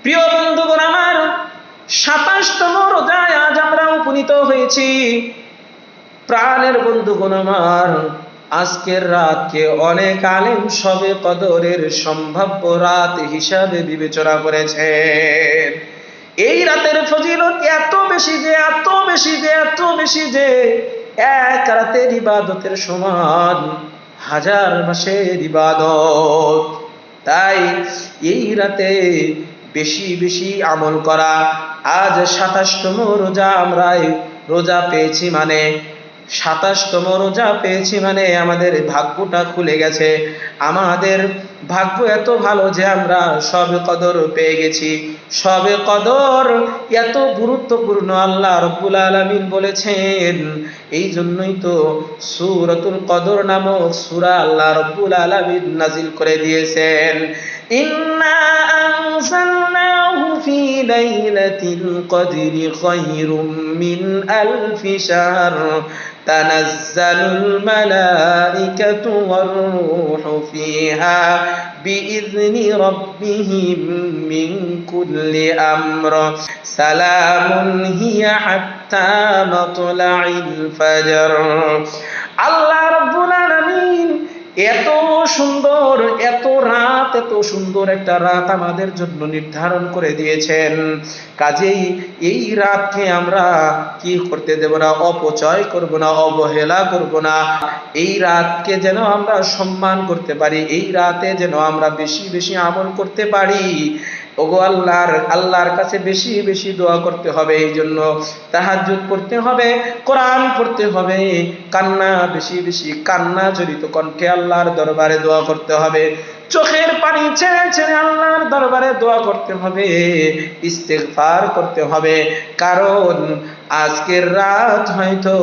প্রিয় বন্ধুগণ আমার, 27তম রোজায় আজ আমরা উপনীত হয়েছি। প্রাণের বন্ধুগণ আমার, আজকের রাতকে অনেক আলেম শবে কদরের সম্ভাব্য রাত হিসাবে বিবেচনা করেছেন। এই রাতের ফজিলত এত বেশি যে এক রাতের ইবাদতের সমান হাজার মাসের ইবাদত। তাই এই রাতে বেশি বেশি আমল করা। আজ 27তম রোজা, আমরা রোজা পেয়েছি মানে 27তম রোজা পেয়েছি মানে আমাদের ভাগ্যটা খুলে গেছে। আমাদের ভাগ্য এত ভালো যে আমরা শবে কদর পেয়ে গেছি। শবে কদর এত গুরুত্বপূর্ণ, আল্লাহ রাব্বুল আলামিন বলেছেন। এই জন্যই তো সূরাতুল কদর নামক সূরা আল্লাহ রাব্বুল আলামিন নাজিল করে দিয়েছেন। ইন্না আনজালনাহু ফি লাইলাতিল কদরি খায়রুম মিন আলফি শাহর তানাজ্জালুল মালাইকাতু ওয়ার রূহু ফিহা বিইذনি রাব্বিহিম মিন কুল্লি আমর সালামুন হিয়া হাত্তা মাতলাইল ফজর। আল্লাহ রাব্বুল আলামিন এত সুন্দর একটা রাত আমাদের জন্য নির্ধারণ করে দিয়েছেন। কাজেই এই রাতকে আমরা কি করতে দেব না, অপচয় করব না, অবহেলা করব না। এই রাতকে যেন আমরা সম্মান করতে পারি, এই রাতে যেন আমরা বেশি বেশি আমল করতে পারি। ওগো আল্লাহর কাছে বেশি বেশি দোয়া করতে হবে। এই জন্য তাহাজ্জুদ পড়তে হবে, কোরআন পড়তে হবে, বেশি বেশি কান্না জড়িত কণ্ঠে আল্লাহর দরবারে দোয়া করতে হবে, চোখের পানি ছেড়ে ছেড়ে আল্লাহর দরবারে দোয়া করতে হবে, ইস্তেগফার করতে হবে। কারণ আজকের রাত হয়তো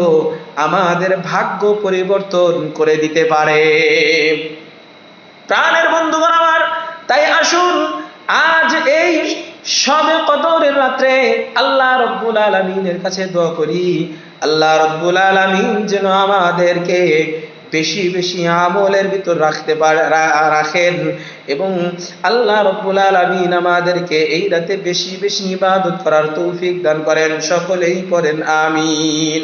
আমাদের ভাগ্য পরিবর্তন করে দিতে পারে। প্রাণের বন্ধুগণ আমার, তাই আসুন আজ এই শবে কদরের রাত্রে আল্লাহ রাব্বুল আলামিনের কাছে দোয়া করি। আল্লাহ রাব্বুল আলামিন যেন আমাদেরকে বেশি বেশি আমলের ভিতর রাখেন এবং আল্লাহ রাব্বুল আলামিন আমাদেরকে এই রাতে বেশি বেশি ইবাদত করার তৌফিক দান করেন। সকলেই পড়েন আমিন।